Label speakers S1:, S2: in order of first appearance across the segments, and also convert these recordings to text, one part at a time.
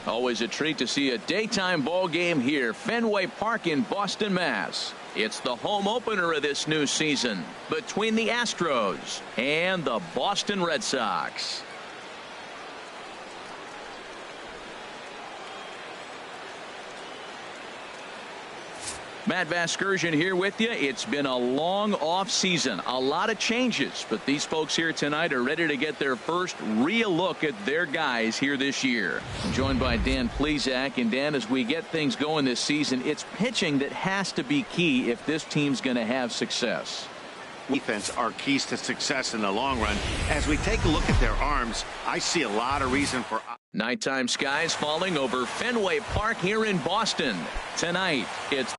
S1: Always a treat to see a daytime ball game here, Fenway Park in Boston, Mass. It's the home opener of this new season between the Astros and the Boston Red Sox. Matt Vasgersian here with you. It's been a long off season, a lot of changes, but these folks here tonight are ready to get their first real look at their guys here this year. I'm joined by Dan Plesac. And Dan, as we get things going this season, it's pitching that has to be key if this team's going to have success.
S2: Defense are keys to success in the long run. As we take a look at their arms, I see a lot of reason for
S1: nighttime skies falling over Fenway Park here in Boston. Tonight, it's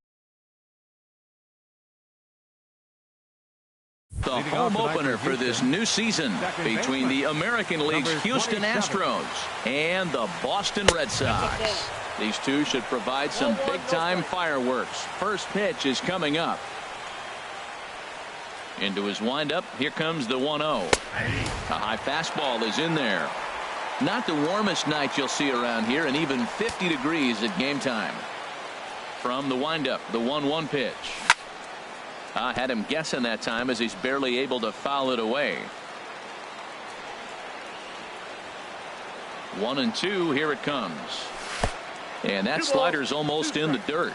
S1: the home opener for this new season between the American League's Houston Astros and the Boston Red Sox. These two should provide some big-time fireworks. First pitch is coming up. Into his windup, here comes the 1-0. A high fastball is in there. Not the warmest night you'll see around here, and even 50 degrees at game time. From the windup, the 1-1 pitch. Had him guessing that time as he's barely able to foul it away. 1-2, here it comes. And that slider's almost in the dirt.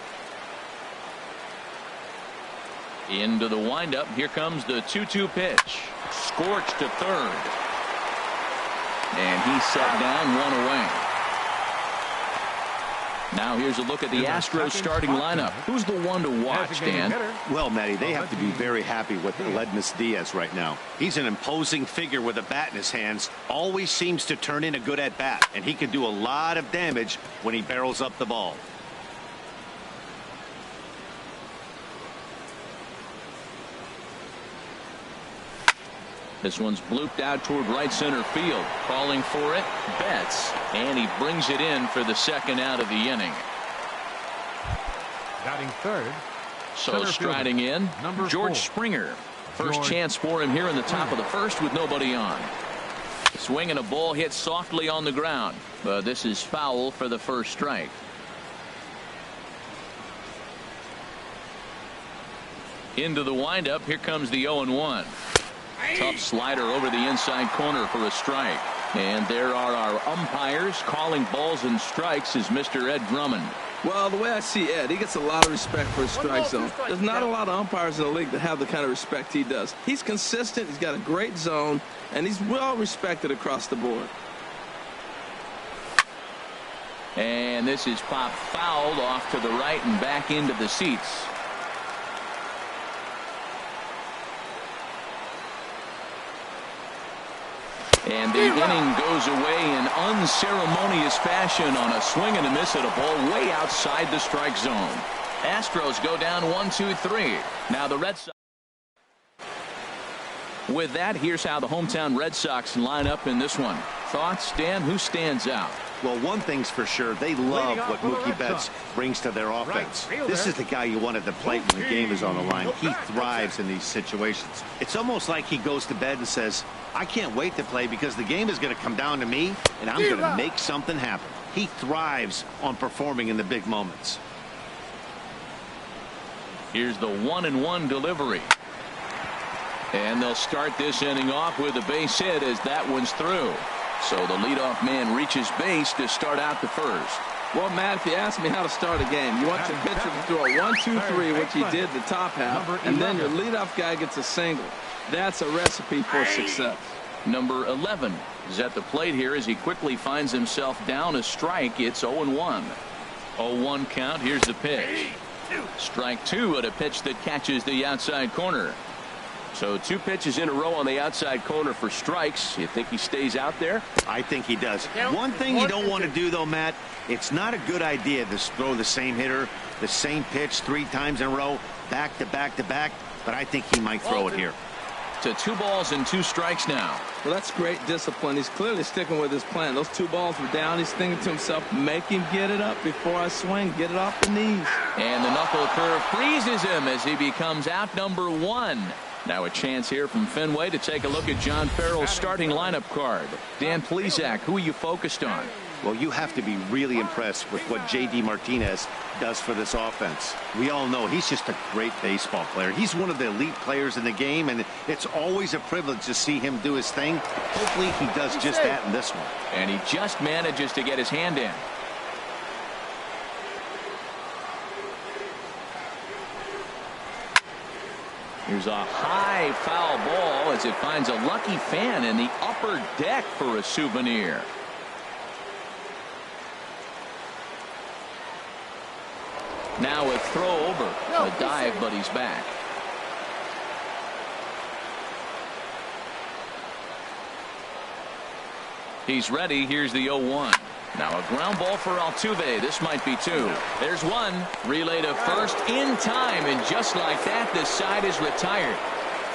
S1: Into the windup, here comes the 2-2 pitch. Scorched to third. And he's set down, one away. Now here's a look at the Astros starting lineup. Who's the one to watch, Dan?
S2: Well, Matty, they have to be very happy with Aledmys Diaz right now. He's an imposing figure with a bat in his hands. Always seems to turn in a good at bat, and he can do a lot of damage when he barrels up the ball.
S1: This one's blooped out toward right center field. Calling for it, Betts, and he brings it in for the second out of the inning.
S3: Batting third.
S1: So striding in, George Springer. First chance for him here in the top of the first with nobody on. Swinging a ball hit softly on the ground, but this is foul for the first strike. Into the windup, here comes the 0-1. Tough slider over the inside corner for a strike. And there are our umpires calling balls and strikes is Mr. Ed Drummond.
S4: Well, the way I see Ed, he gets a lot of respect for his strike zone. There's not a lot of umpires in the league that have the kind of respect he does. He's consistent, he's got a great zone, and he's well respected across the board.
S1: And this is popped fouled off to the right and back into the seats. And the inning goes away in unceremonious fashion on a swing and a miss at a ball way outside the strike zone. Astros go down 1-2-3. Now the Red Sox. With that, here's how the hometown Red Sox line up in this one. Thoughts, Dan? Who stands out?
S2: Well, one thing's for sure. They love what Mookie Betts brings to their offense. This is the guy you want at the plate when the game is on the line. He thrives in these situations. It's almost like he goes to bed and says, I can't wait to play because the game is going to come down to me, and I'm going to make something happen. He thrives on performing in the big moments.
S1: Here's the 1-1 delivery. And they'll start this inning off with a base hit as that one's through. So the leadoff man reaches base to start out the first.
S4: Well, Matt, if you ask me how to start a game, you want your pitcher to throw a 1-2-3, which he did the top half, and then your leadoff guy gets a single. That's a recipe for success.
S1: Number 11 is at the plate here as he quickly finds himself down a strike. It's 0-1. 0-1 count. Here's the pitch. Strike two at a pitch that catches the outside corner. So two pitches in a row on the outside corner for strikes. You think he stays out there?
S2: I think he does. One thing you don't want to do, though, Matt, it's not a good idea to throw the same hitter, the same pitch 3 times in a row, back to back to back, but I think he might throw it here.
S1: To 2 balls and 2 strikes now.
S4: Well, that's great discipline. He's clearly sticking with his plan. Those 2 balls were down. He's thinking to himself, make him get it up before I swing. Get it off the knees.
S1: And the knuckle curve freezes him as he becomes out number 1. Now a chance here from Fenway to take a look at John Farrell's starting lineup card. Dan Plesac, who are you focused on?
S2: Well, you have to be really impressed with what J.D. Martinez does for this offense. We all know he's just a great baseball player. He's one of the elite players in the game, and it's always a privilege to see him do his thing. Hopefully he does just that in this one.
S1: And he just manages to get his hand in. Here's a high foul ball as it finds a lucky fan in the upper deck for a souvenir. Now a throw over. A dive, but he's back. He's ready. Here's the 0-1. Now a ground ball for Altuve. This might be two. There's one. Relay to first in time, and just like that, this side is retired.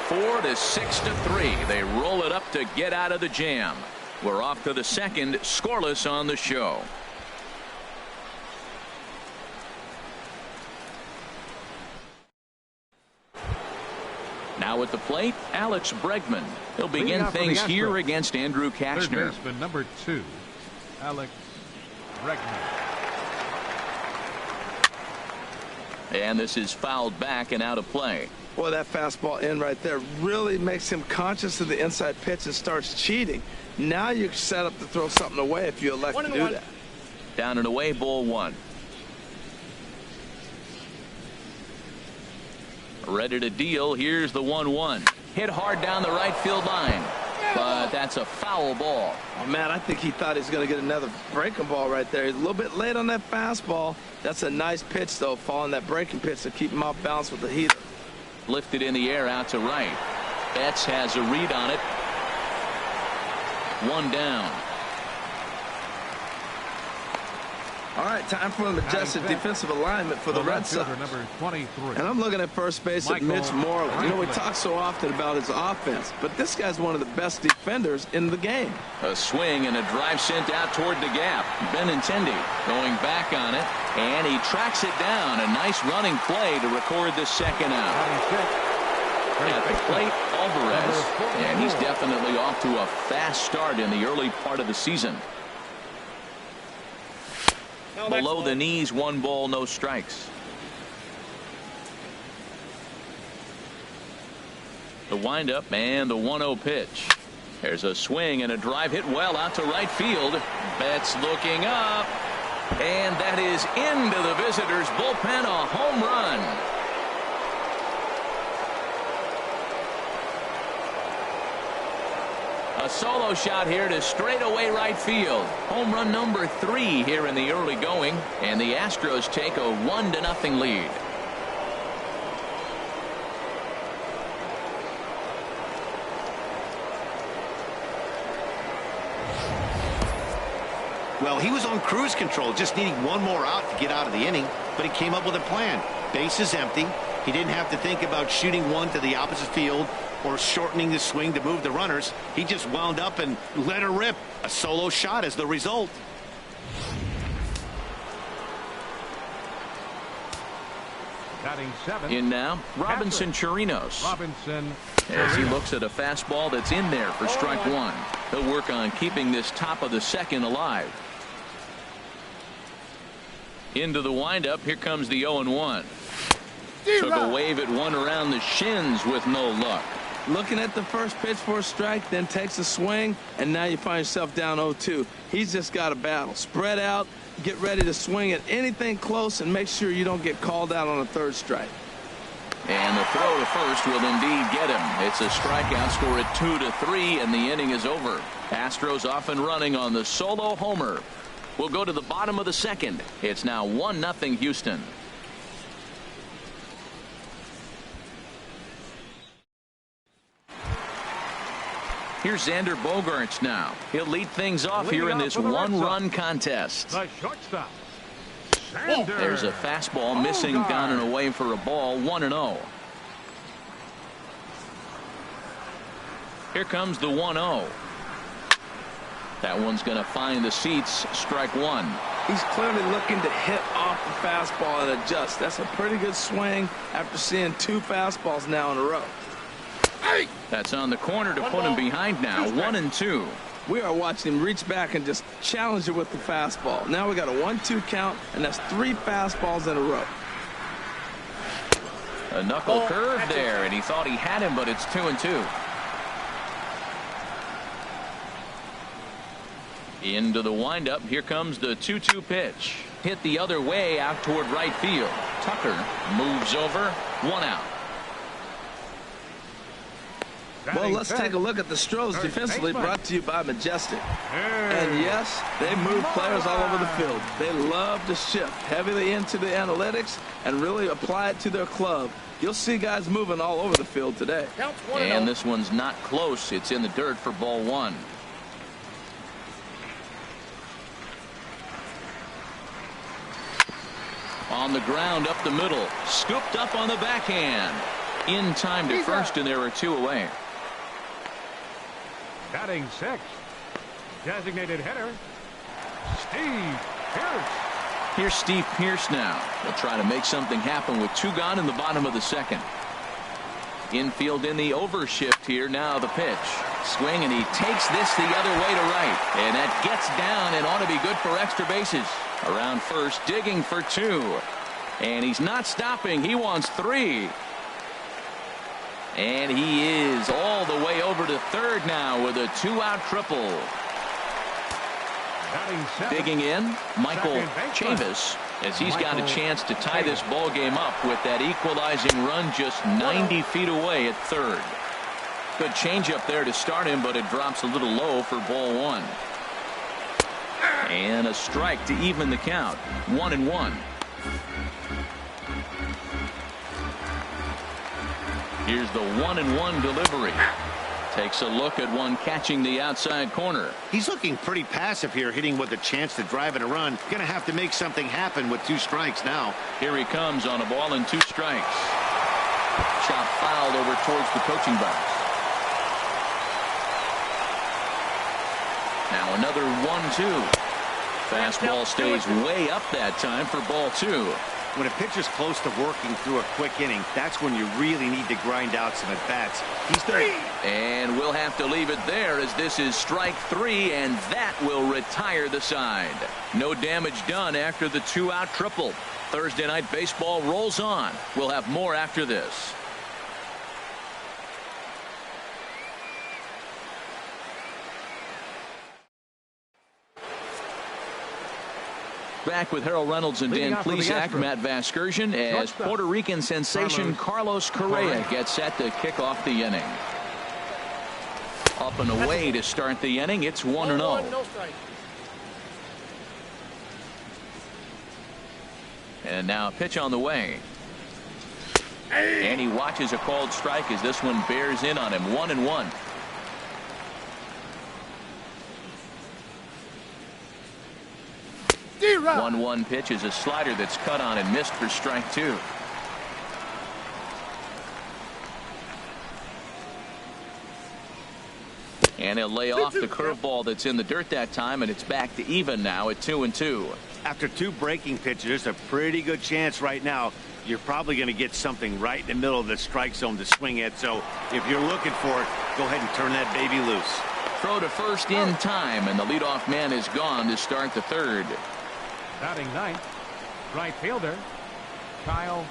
S1: 4-6-3. They roll it up to get out of the jam. We're off to the second, scoreless on the show. Now at the plate, Alex Bregman. He'll begin things here against Andrew Kachner.
S3: Third baseman, number 2, Alex Bregman.
S1: And this is fouled back and out of play.
S4: Boy, that fastball in right there really makes him conscious of the inside pitch and starts cheating. Now you're set up to throw something away if you elect to do that.
S1: Down and away, ball 1. Ready to deal. Here's the 1-1. Hit hard down the right field line. But that's a foul ball.
S4: Oh, man, I think he thought he was going to get another breaking ball right there. He's a little bit late on that fastball. That's a nice pitch, though, following that breaking pitch to keep him off balance with the heater.
S1: Lifted in the air out to right. Betts has a read on it. 1 down.
S4: All right, time for an adjusted defensive alignment for the Red Sox.
S3: Number 23.
S4: And I'm looking at first base at Mitch Moreland. You know, we talk so often about his offense, but this guy's one of the best defenders in the game.
S1: A swing and a drive sent out toward the gap. Benintendi going back on it, and he tracks it down. A nice running play to record the second out. At the plate, Alvarez, and he's definitely off to a fast start in the early part of the season. Below the knees, 1 ball, no strikes. The windup and the 1-0 pitch. There's a swing and a drive hit well out to right field. Betts looking up, and that is into the visitors' bullpen. A home run. A solo shot here to straightaway right field. Home run number 3 here in the early going, and the Astros take a 1-0 lead.
S2: Well, he was on cruise control, just needing 1 more out to get out of the inning, but he came up with a plan. Base is empty. He didn't have to think about shooting one to the opposite field or shortening the swing to move the runners. He just wound up and let her rip. A solo shot as the result.
S3: Batting 7.
S1: In now, Robinson Chirinos.
S3: Robinson.
S1: As he looks at a fastball that's in there for strike 1. He'll work on keeping this top of the second alive. Into the windup. Here comes the 0-1. Took a wave at one around the shins with no luck.
S4: Looking at the first pitch for a strike, then takes a swing, and now you find yourself down 0-2. He's just got a battle. Spread out, get ready to swing at anything close, and make sure you don't get called out on a 3rd strike.
S1: And the throw to first will indeed get him. It's a strikeout, score at 2-3, and the inning is over. Astros off and running on the solo homer. We'll go to the bottom of the second. It's now 1-0 Houston. Here's Xander Bogaerts now. He'll lead things off here in this 1-run contest.
S3: The shortstop.
S1: There's a fastball missing down and away for a ball. 1-0. Here comes the 1-0. That one's going to find the seats. Strike 1.
S4: He's clearly looking to hit off the fastball and adjust. That's a pretty good swing after seeing 2 fastballs now in a row.
S1: That's on the corner to put him behind now. 1-2.
S4: We are watching him reach back and just challenge it with the fastball. Now we got a 1-2 count, and that's 3 fastballs in a row.
S1: A knuckle curve there, and he thought he had him, but it's 2-2. Into the windup. Here comes the 2-2 pitch. Hit the other way out toward right field. Tucker moves over. 1 out.
S4: Well, let's take a look at the Stros defensively, brought to you by Majestic. And yes, they move players all over the field. They love to shift heavily into the analytics and really apply it to their club. You'll see guys moving all over the field today.
S1: And this one's not close. It's in the dirt for ball 1. On the ground up the middle. Scooped up on the backhand. In time to first, and there are 2 away.
S3: Batting 6. Designated hitter, Steve Pierce.
S1: Here's Steve Pierce now. He'll try to make something happen with 2 gone in the bottom of the 2nd. Infield in the overshift here. Now the pitch. Swing, and he takes this the other way to right. And that gets down and ought to be good for extra bases. Around first, digging for 2. And he's not stopping. He wants 3. And he is all the way over to third now with a 2-out triple. Digging in, Michael Chavis, as he's got a chance to tie this ball game up with that equalizing run just 90 feet away at third. Good changeup there to start him, but it drops a little low for ball 1. And a strike to even the count. 1-1. Here's the 1-1 delivery. Takes a look at one catching the outside corner.
S2: He's looking pretty passive here, hitting with a chance to drive in a run. Going to have to make something happen with 2 strikes now.
S1: Here he comes on a ball and 2 strikes. Shot fouled over towards the coaching box. Now another 1-2. Fastball stays way up that time for ball 2.
S2: When a pitcher's close to working through a quick inning, that's when you really need to grind out some at-bats. He's there.
S1: And we'll have to leave it there, as this is strike 3, and that will retire the side. No damage done after the 2-out triple. Thursday Night Baseball rolls on. We'll have more after this. Back with Harold Reynolds and Dan Plesac, Matt Vasgersian, as Puerto Rican sensation Carlos Correa gets set to kick off the inning. Up and away to start the inning. It's 1-0. And now a pitch on the way. And he watches a called strike as this one bears in on him. 1-1. The 1-1 pitch is a slider that's cut on and missed for strike 2. And he'll lay off the curveball that's in the dirt that time, and it's back to even now at 2-2.
S2: After 2 breaking pitches, there's a pretty good chance right now you're probably going to get something right in the middle of the strike zone to swing at. So if you're looking for it, go ahead and turn that baby loose. Throw to first in time, and the leadoff man is gone to start the third.
S3: Batting 9th, right fielder, Kyle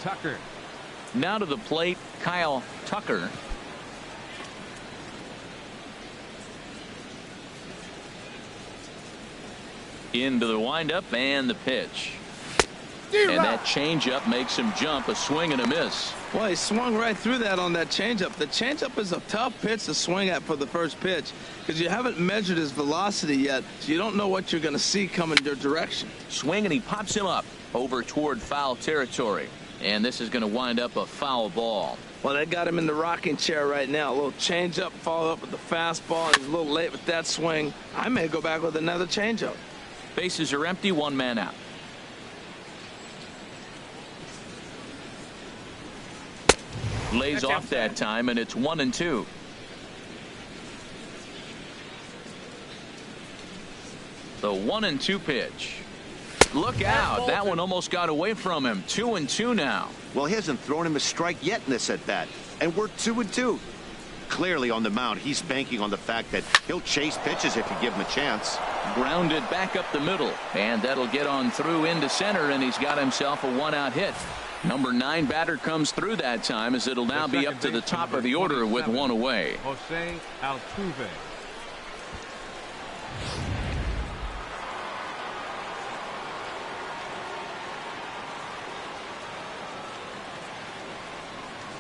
S3: Tucker.
S1: Now to the plate, Kyle Tucker. Into the windup and the pitch. And that changeup makes him jump. A swing and a miss.
S4: Well, he swung right through that on that changeup. The changeup is a tough pitch to swing at for the first pitch because you haven't measured his velocity yet, so you don't know what you're going to see coming your direction.
S1: Swing, and he pops him up over toward foul territory. And this is going to wind up a foul ball.
S4: Well, they got him in the rocking chair right now. A little changeup, followed up with the fastball. He's a little late with that swing. I may go back with another changeup.
S1: Bases are empty, 1 man out. Lays off that time, and it's 1-2. The 1-2 pitch. Look out. That one almost got away from him. 2-2 now.
S2: Well, he hasn't thrown him a strike yet in this at bat, and we're 2-2. clearly on the mound, he's banking on the fact that he'll chase pitches if you give him a chance.
S1: Grounded back up the middle, and that'll get on through into center, and he's got himself a one-out hit. Number 9 batter comes through that time, as it'll now be up to the top of the order with one away.
S3: Jose Altuve.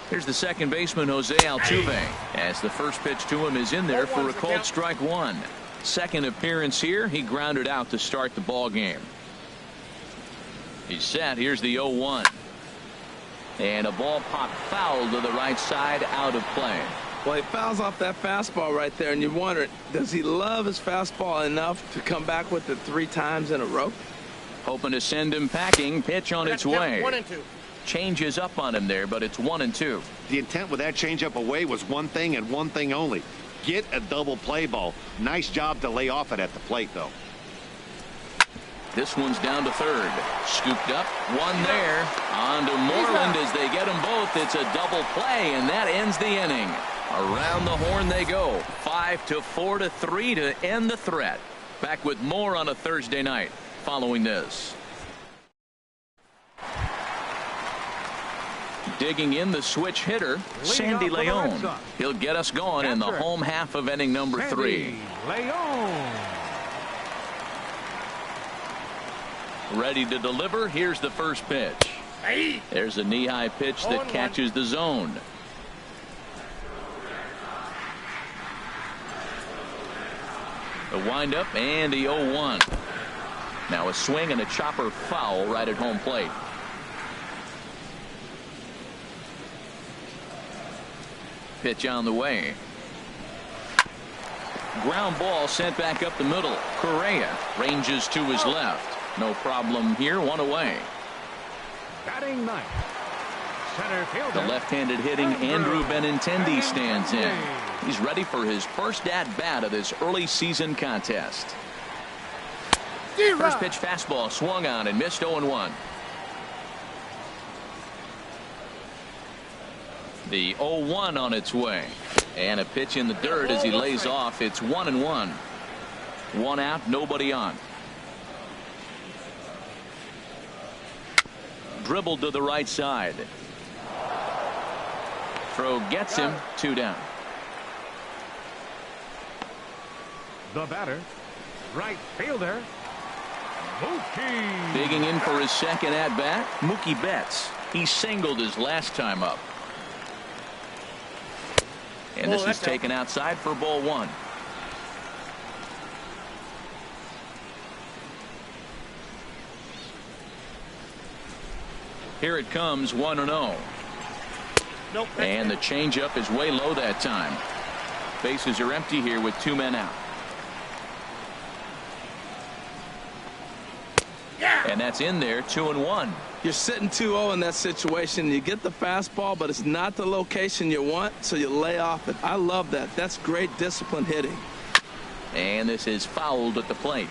S1: Here's the second baseman, Jose Altuve, as the first pitch to him is in there for a called strike one. Second appearance here, he grounded out to start the ball game. He's set. Here's the 0-1. And a ball popped foul to the right side, out of play.
S4: Well, he fouls off that fastball right there, and you wonder, does he love his fastball enough to come back with it 3 times in a row?
S1: Hoping to send him packing. Pitch on its way.
S5: 1-2.
S1: Changes up on him there, but it's 1-2.
S2: The intent with that changeup away was one thing and one thing only. Get a double play ball. Nice job to lay off it at the plate, though.
S1: This one's down to third. Scooped up. One there. On to Moreland as they get them both. It's a double play, and that ends the inning. Around the horn they go. 5-4-3 to end the threat. Back with more on a Thursday night following this. Digging in the switch hitter, Sandy Leon. He'll get us going in the home half of inning number 3.
S3: Leon.
S1: Ready to deliver. Here's the first pitch. There's a knee-high pitch that catches the zone. The windup and the 0-1. Now a swing and a chopper foul right at home plate. Pitch on the way. Ground ball sent back up the middle. Correa ranges to his left. No problem here. One away.
S3: Batting ninth. Center fielder.
S1: The left-handed hitting Andrew Benintendi stands in. He's ready for his first at-bat of this early season contest. First pitch fastball swung on and missed. 0-1. The 0-1 on its way. And a pitch in the dirt as he lays off. It's 1-1. One out, nobody on. Dribbled to the right side. Throw gets him. 2 down.
S3: The batter, right fielder, Mookie.
S1: Digging in for his second at-bat, Mookie Betts. He singled his last time up. And this is taken outside for ball 1. Here it comes, 1-0.
S5: Nope.
S1: And the changeup is way low that time. Bases are empty here with 2 men out. And that's in there. 2-1.
S4: You're sitting 2-0 in that situation. You get the fastball, but it's not the location you want, so you lay off it. I love that. That's great disciplined hitting.
S1: And this is fouled at the plate.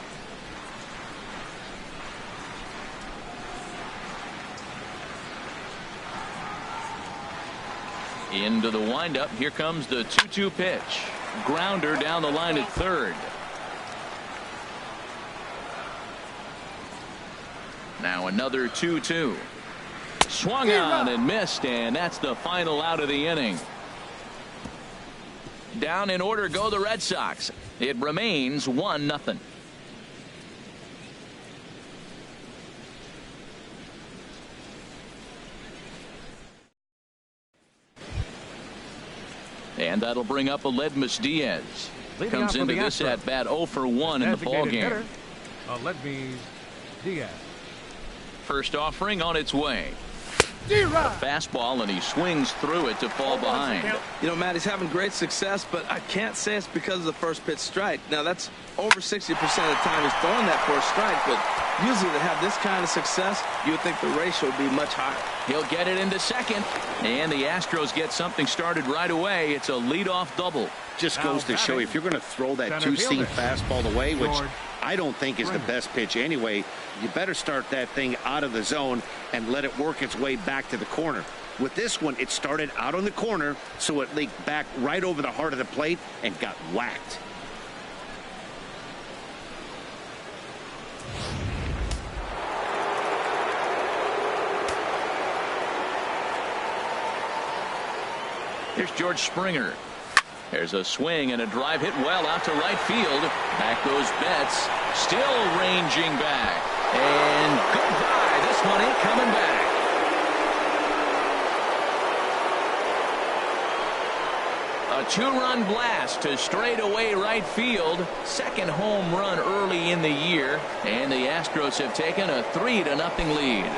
S1: Into the windup. Here comes the 2-2 pitch. Grounder down the line at third. Now another 2-2. Swung on and missed, and that's the final out of the inning. Down in order go the Red Sox. It remains 1-0. And that'll bring up Aledmys Diaz. Comes into this at bat 0 for 1 in the ball game.
S3: Aledmys Diaz.
S1: First offering on its way. A fastball, and he swings through it to fall behind.
S4: You know, Matt, he's having great success, but I can't say it's because of the first pitch strike. Now, that's over 60% of the time he's throwing that for a strike, but Usually to have this kind of success, you would think the ratio would be much higher.
S1: He'll get it into second. And the Astros get something started right away. It's a leadoff double.
S2: Just goes to show you, if you're going to throw that two-seam fastball away, which I don't think is the best pitch anyway, you better start that thing out of the zone and let it work its way back to the corner. With this one, it started out on the corner, so it leaked back right over the heart of the plate and got whacked.
S1: Here's George Springer. There's a swing and a drive hit well out to right field. Back goes Betts. Still ranging back. And goodbye. This one ain't coming back. A two-run blast to straightaway right field. Second home run early in the year. And the Astros have taken a 3-0 lead.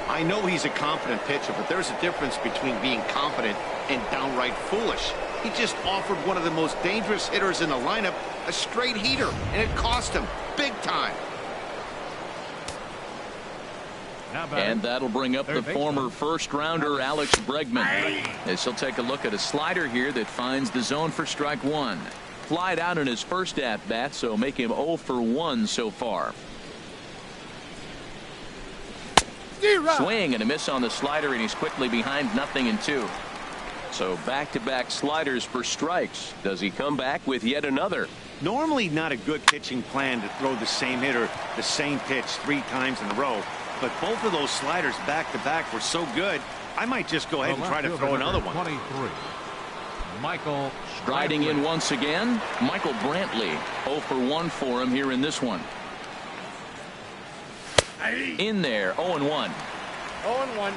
S2: I know he's a confident pitcher, but there's a difference between being confident and downright foolish. He just offered one of the most dangerous hitters in the lineup a straight heater, and it cost him big time.
S1: And that'll bring up the former first-rounder Alex Bregman. As he'll take a look at a slider here that finds the zone for strike one. Flied out in his first at-bat, so make him 0 for 1 so far. Swing and a miss on the slider, and he's quickly behind 0-2. So back-to-back sliders for strikes. Does he come back with yet another?
S2: Normally not a good pitching plan to throw the same hitter the same pitch 3 times in a row, but both of those sliders back-to-back were so good, I might just go ahead and try to throw another one.
S3: 23. Michael
S1: Striding in once again, Michael Brantley. 0 for 1 for him here in this one. In there, 0-1.
S5: 0-1.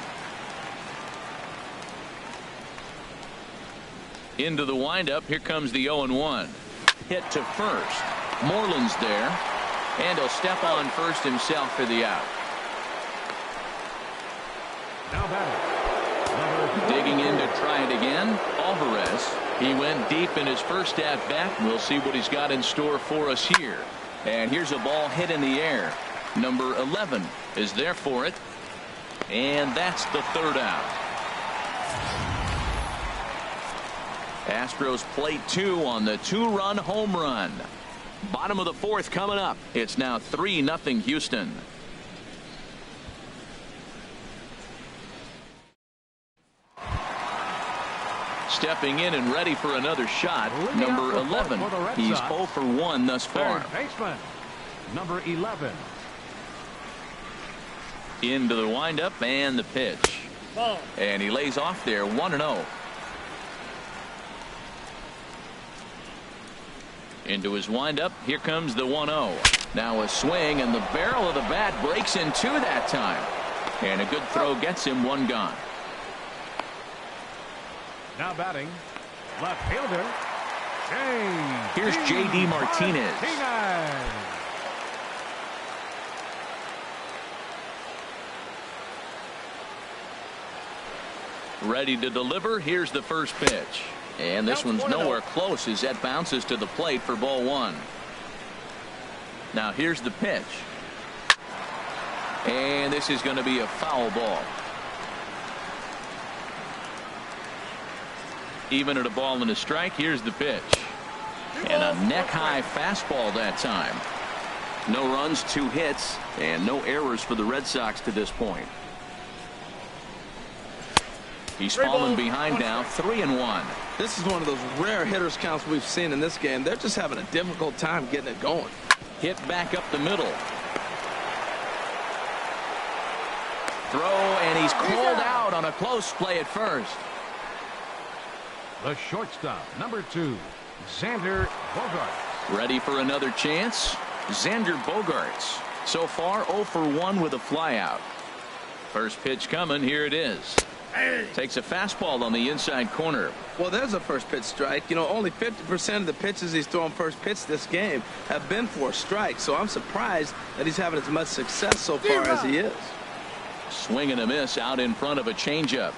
S1: Into the windup. Here comes the 0-1. Hit to first. Moreland's there. And he'll step on first himself for the out.
S3: now batting.
S1: Digging in to try it again. Alvarez. He went deep in his first at bat. We'll see what he's got in store for us here. And here's a ball hit in the air. Number 11 is there for it. And that's the third out. Astros plate 2 on the 2-run home run. Bottom of the fourth coming up. It's now 3-0 Houston. Stepping in and ready for another shot. Number 11. He's 0 for 1 thus far.
S3: Third baseman, number 11.
S1: Into the windup and the pitch. And he lays off there 1-0. Into his windup. Here comes the 1-0. Now a swing, and the barrel of the bat breaks in two that time. And a good throw gets him one gone.
S3: Now batting, left fielder,
S1: Here's J.D. Martinez. Ready to deliver. Here's the first pitch. And this one's nowhere close as that bounces to the plate for ball one. Now here's the pitch. And this is going to be a foul ball. Even at a ball and a strike. Here's the pitch. And a neck-high fastball that time. No runs, 2 hits, and no errors for the Red Sox to this point. He's fallen behind now, 3-1.
S4: This is one of those rare hitters counts we've seen in this game. They're just having a difficult time getting it going.
S1: Hit back up the middle. Throw, and he's called out on a close play at first.
S3: The shortstop, number 2, Xander Bogaerts.
S1: Ready for another chance. Xander Bogaerts. So far 0 for 1 with a flyout. First pitch coming. Here it is. Takes a fastball on the inside corner.
S4: Well, there's a first pitch strike. You know, only 50% of the pitches he's thrown first pitch this game have been for a strike. So I'm surprised that he's having as much success so far as he is.
S1: Swing and a miss out in front of a changeup.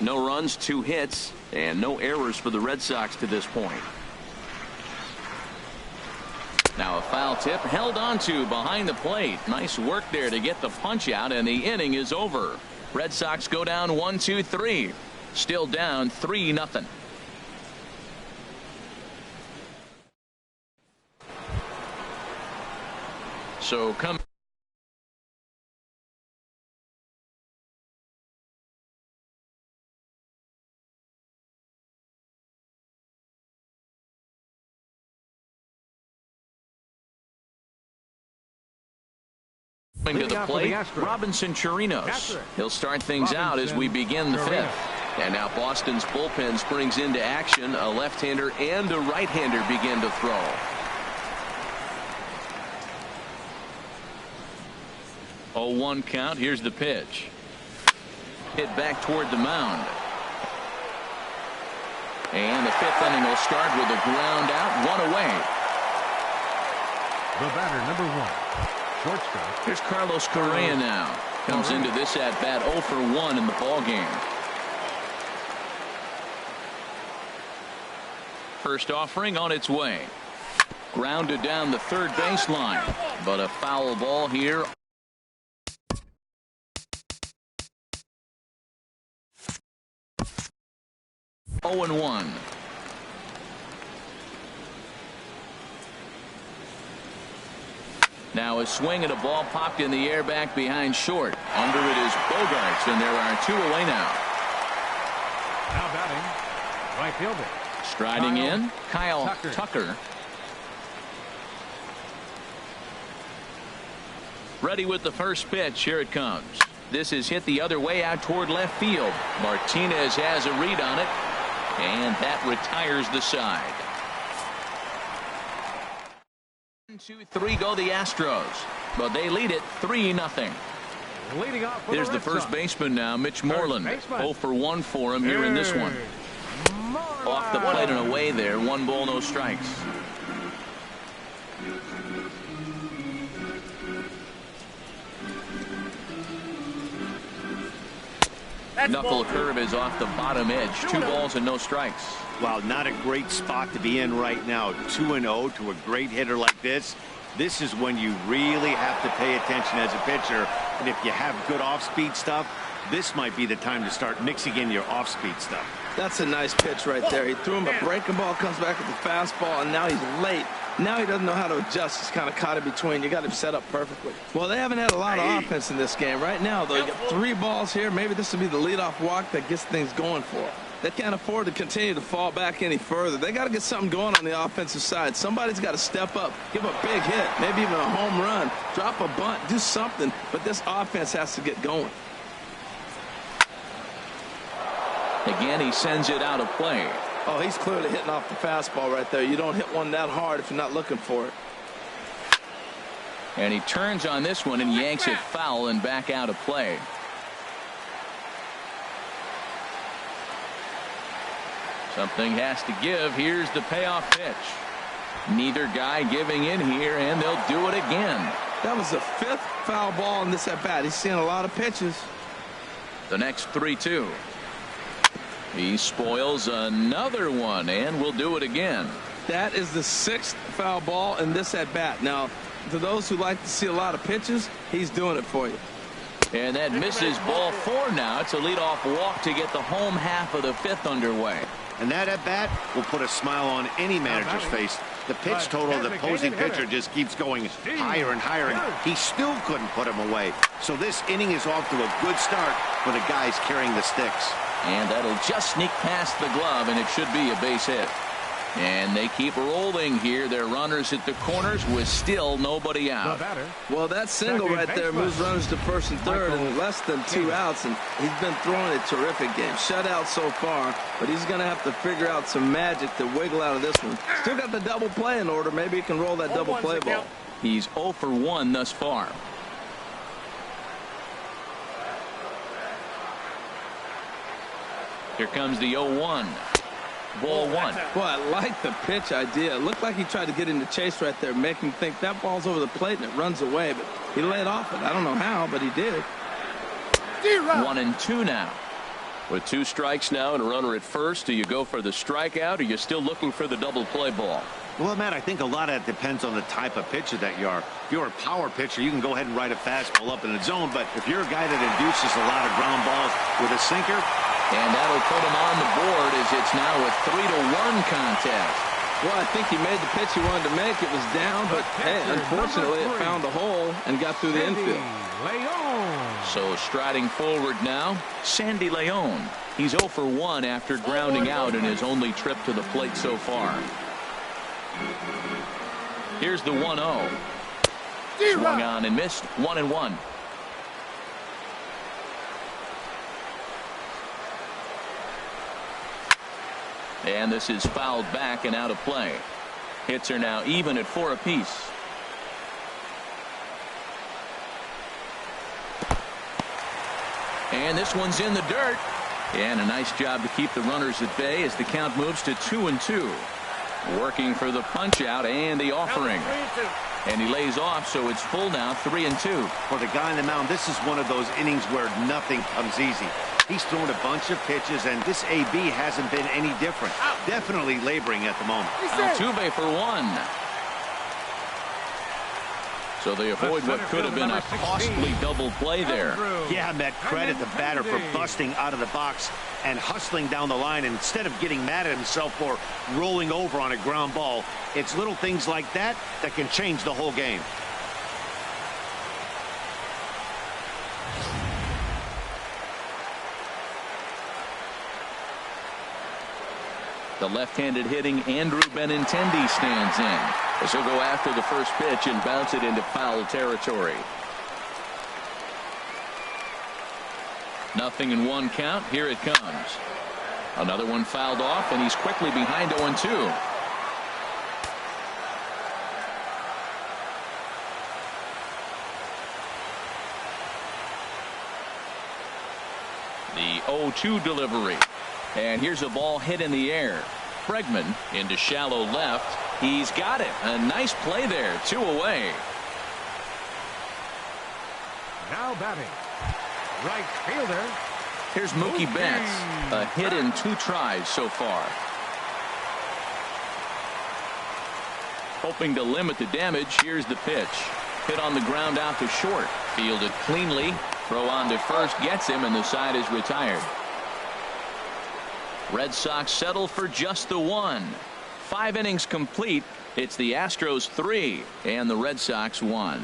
S1: No runs, 2 hits, and no errors for the Red Sox to this point. Now a foul tip held onto behind the plate. Nice work there to get the punch out, and the inning is over. Red Sox go down 1-2-3. Still down 3-0. So come to the plate, Robinson Chirinos. He'll start things out as we begin the 5th. And now Boston's bullpen springs into action. A left-hander and a right-hander begin to throw. Oh, 1 count. Here's the pitch. Hit back toward the mound. And the 5th inning will start with a ground out, 1 away.
S3: The batter, number 1. Shortstop.
S1: Here's Carlos Correa now. Comes into this at bat 0 for 1 in the ball game. First offering on its way. Grounded down the third baseline, but a foul ball here. Oh and 1. Now a swing and a ball popped in the air back behind short. Under it is Bogarts, and there are 2 away now.
S3: Now batting, right fielder.
S1: Striding in, Kyle Tucker. Ready with the first pitch. Here it comes. This is hit the other way out toward left field. Martinez has a read on it, and that retires the side. 1-2-3 go the Astros, but they lead it 3-0.
S3: Leading off for
S1: There's the first baseman now, Mitch Moreland. 0 for 1 for him here in this one. Off the plate and away there. 1 ball, no strikes. Knuckle curve is off the bottom edge. 2 balls and no strikes.
S2: Well, not a great spot to be in right now. 2-0 to a great hitter like this. This is when you really have to pay attention as a pitcher. And if you have good off-speed stuff, this might be the time to start mixing in your off-speed stuff.
S4: That's a nice pitch right there. He threw him a breaking ball, comes back with the fastball, and now he's late. Now he doesn't know how to adjust. He's kind of caught in between. You got him set up perfectly. Well, they haven't had a lot of offense in this game. Right now, though, you got 3 balls here. Maybe this will be the leadoff walk that gets things going for them. They can't afford to continue to fall back any further. They got to get something going on the offensive side. Somebody's got to step up, give a big hit, maybe even a home run, drop a bunt, do something. But this offense has to get going.
S1: Again, he sends it out of play.
S4: Oh, he's clearly hitting off the fastball right there. You don't hit one that hard if you're not looking for it.
S1: And he turns on this one and yanks it foul and back out of play. Something has to give. Here's the payoff pitch. Neither guy giving in here, and they'll do it again.
S4: That was the 5th foul ball in this at bat. He's seeing a lot of pitches.
S1: The next 3-2. He spoils another one, and will do it again.
S4: That is the 6th foul ball in this at bat. Now, to those who like to see a lot of pitches, he's doing it for you.
S1: And that misses ball 4 now. It's a leadoff walk to get the home half of the 5th underway.
S2: And that at bat will put a smile on any manager's face. The pitch total of the opposing pitcher just keeps going higher and higher, and he still couldn't put him away. So this inning is off to a good start for the guys carrying the sticks.
S1: And that'll just sneak past the glove, and it should be a base hit. And they keep rolling here. Their runners at the corners with still nobody out.
S4: Well, that single right there moves runners to first and third in less than 2 outs, and he's been throwing a terrific game. Shutout so far, but he's going to have to figure out some magic to wiggle out of this one. Still got the double play in order. Maybe he can roll that double play ball.
S1: He's 0 for 1 thus far. Here comes the 0-1. Ball 1.
S4: Boy, I like the pitch idea. It looked like he tried to get into chase right there, make him think that ball's over the plate and it runs away, but he laid off it. I don't know how, but he did.
S1: 1-2 now.
S6: With 2 strikes now and a runner at first, do you go for the strikeout, or are you still looking for the double play ball?
S2: Well, Matt, I think a lot of that depends on the type of pitcher that you are. If you're a power pitcher, you can go ahead and ride a fastball up in the zone. But if you're a guy that induces a lot of ground balls with a sinker.
S1: And that'll put him on the board as it's now a 3-1 contest.
S4: Well, I think he made the pitch he wanted to make. It was down, but hey, unfortunately it found a hole and got through the infield.
S1: So striding forward now, Sandy Leon. He's 0 for 1 after grounding out in his only trip to the plate so far. Here's the 1-0. Swung on and missed. 1-1. And this is fouled back and out of play. Hits are now even at 4 apiece. And this one's in the dirt. And a nice job to keep the runners at bay as the count moves to 2-2. Working for the punch out and the offering. And he lays off, so it's full now, 3-2.
S2: For the guy on the mound, this is one of those innings where nothing comes easy. He's thrown a bunch of pitches, and this AB hasn't been any different. Definitely laboring at the moment.
S1: Altuve for 1. So they avoid what could have been a costly double play there.
S2: Yeah, Matt, credit the batter for busting out of the box and hustling down the line. And instead of getting mad at himself for rolling over on a ground ball, it's little things like that that can change the whole game.
S1: The left-handed hitting Andrew Benintendi stands in, as he'll go after the first pitch and bounce it into foul territory. 0-1 count. Here it comes. Another one fouled off, and he's quickly behind 0-2. The 0-2 delivery. And here's a ball hit in the air. Bregman into shallow left. He's got it. A nice play there. 2 away.
S3: Now batting, right fielder.
S1: Here's Mookie Betts. A hit in 2 tries so far. Hoping to limit the damage. Here's the pitch. Hit on the ground out to short. Fielded cleanly. Throw on to first gets him, and the side is retired. Red Sox settle for just the 1. 5 innings complete. It's the Astros 3 and the Red Sox 1.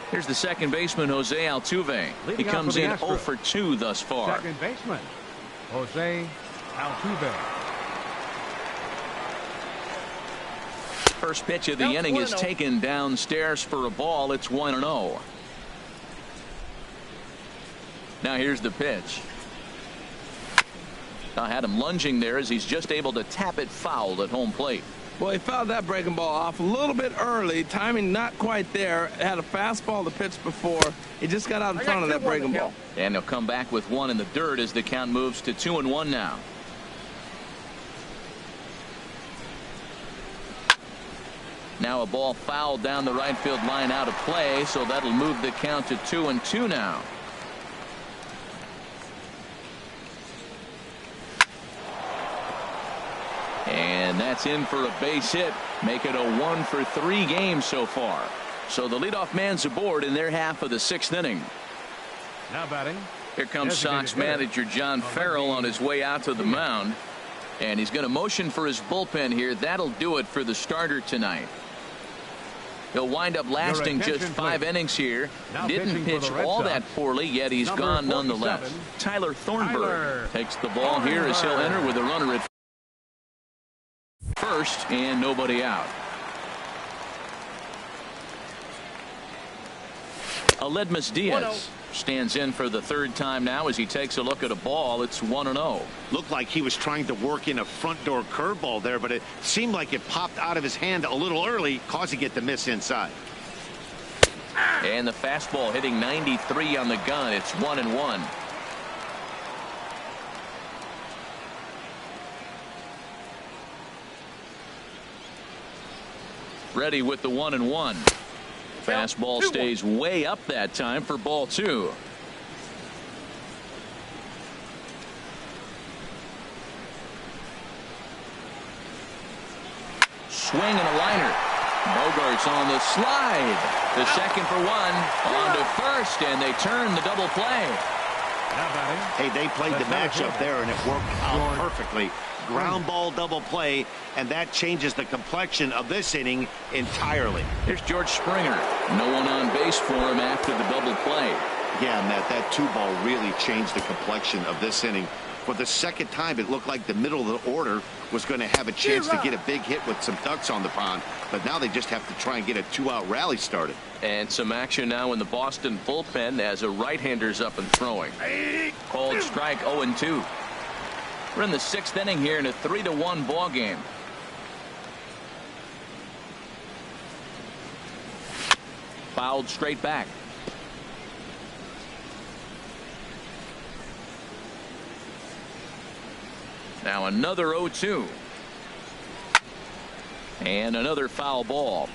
S1: Here's the second baseman, Jose Altuve. He comes in 0 for 2 thus far.
S3: Second baseman, Jose Altuve.
S1: First pitch of the inning is taken downstairs for a ball. It's 1-0. Now here's the pitch. I had him lunging there as he's just able to tap it foul at home plate.
S4: Well, he fouled that breaking ball off a little bit early. Timing not quite there. Had a fastball to pitch before. He just got out in front of that breaking ball.
S1: And he'll come back with 1 in the dirt as the count moves to 2-1 now. Now a ball fouled down the right field line out of play, so that'll move the count to 2-2 now. And that's in for a base hit. Make it a 1 for 3 games so far. So the leadoff man's aboard in their half of the 6th inning.
S3: Now batting.
S1: Here comes Sox manager John Farrell on his way out to the mound. And he's going to motion for his bullpen here. That'll do it for the starter tonight. He'll wind up lasting just 5 innings here. Didn't pitch all that poorly, yet he's gone nonetheless. Tyler Thornburg takes the ball here as he'll enter with a runner at first and nobody out. Aledmus Diaz stands in for the 3rd time now as he takes a look at a ball. It's 1-0.
S2: Looked like he was trying to work in a front door curveball there, but it seemed like it popped out of his hand a little early, causing it to miss inside.
S1: And the fastball hitting 93 on the gun. It's 1-1. Ready with the 1-1. Fastball stays way up that time for ball 2. Swing and a liner. Bogarts on the slide. The second for 1. On to first, and they turn the double play.
S2: Hey, they played the matchup there, and it worked out perfectly. Ground ball double play, and that changes the complexion of this inning entirely.
S1: Here's George Springer. No one on base for him after the double play.
S2: Yeah, Matt, that 2-ball really changed the complexion of this inning. For the second time, it looked like the middle of the order was going to have a chance to get a big hit with some ducks on the pond. But now they just have to try and get a 2-out rally started.
S6: And some action now in the Boston bullpen as a right-hander's up and throwing. Called strike 0-2. We're in the 6th inning here in a 3-1 ball game. Fouled straight back. Now another 0-2. And another foul ball.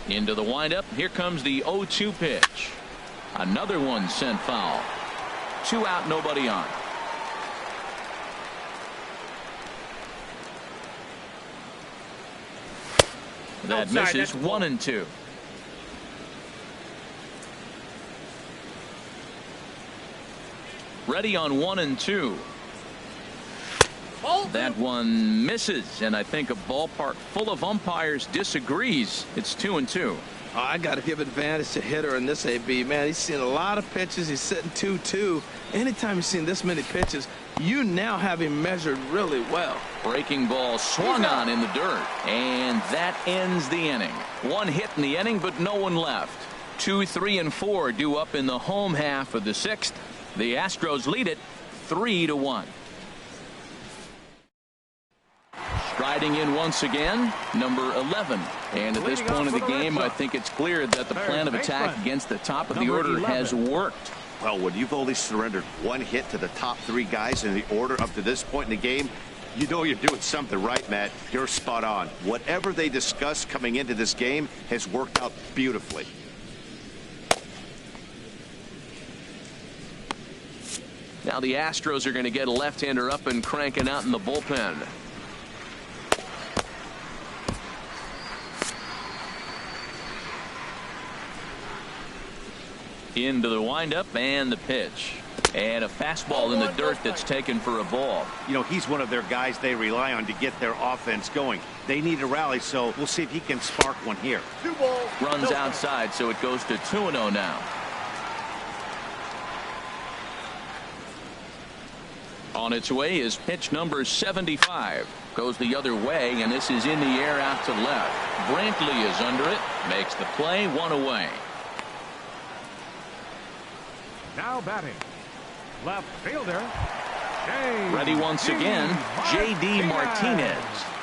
S6: Into the windup. Here comes the 0-2 pitch. Another one sent foul. 2 out, nobody on. That misses. 1-2. Ready on 1-2. That one misses, and I think a ballpark full of umpires disagrees. It's 2-2.
S4: I got to give advantage to hitter in this AB. Man, he's seen a lot of pitches. He's sitting 2-2. Anytime you've seen this many pitches, you now have him measured really well.
S1: Breaking ball swung on in the dirt, and that ends the inning. 1 hit in the inning, but no one left. 2, 3, and 4 due up in the home half of the 6th. The Astros lead it 3-1. Striding in once again, number 11. And at this point of the game, I think it's clear that the plan of attack against the top of the order has worked.
S2: Well, when you've only surrendered 1 hit to the top 3 guys in the order up to this point in the game, you know you're doing something right, Matt. You're spot on. Whatever they discussed coming into this game has worked out beautifully.
S6: Now the Astros are going to get a left-hander up and cranking out in the bullpen.
S1: Into the windup and the pitch. And a fastball in the dirt that's taken for a ball.
S2: You know, he's one of their guys they rely on to get their offense going. They need a rally, so we'll see if he can spark one here.
S5: 2 balls.
S1: Runs outside, so it goes to 2-0 now. On its way is pitch number 75. Goes the other way, and this is in the air out to left. Brantley is under it. Makes the play. 1 away.
S3: Now batting, left fielder.
S1: Ready once again, J.D. Martinez.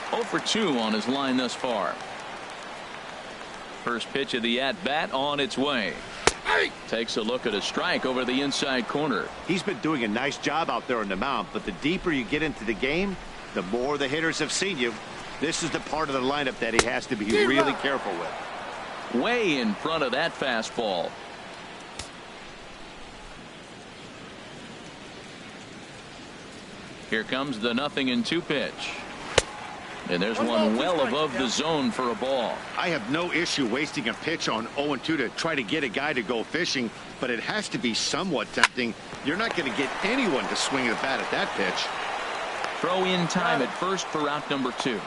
S1: 0 for 2 on his line thus far. First pitch of the at-bat on its way. Takes a look at a strike over the inside corner.
S2: He's been doing a nice job out there on the mound, but the deeper you get into the game, the more the hitters have seen you. This is the part of the lineup that he has to be really careful with.
S1: Way in front of that fastball. Here comes the 0-2 pitch. And there's one well above the zone for a ball.
S2: I have no issue wasting a pitch on 0-2 to try to get a guy to go fishing, but it has to be somewhat tempting. You're not going to get anyone to swing the bat at that pitch.
S1: Throw in time at first for out number 2.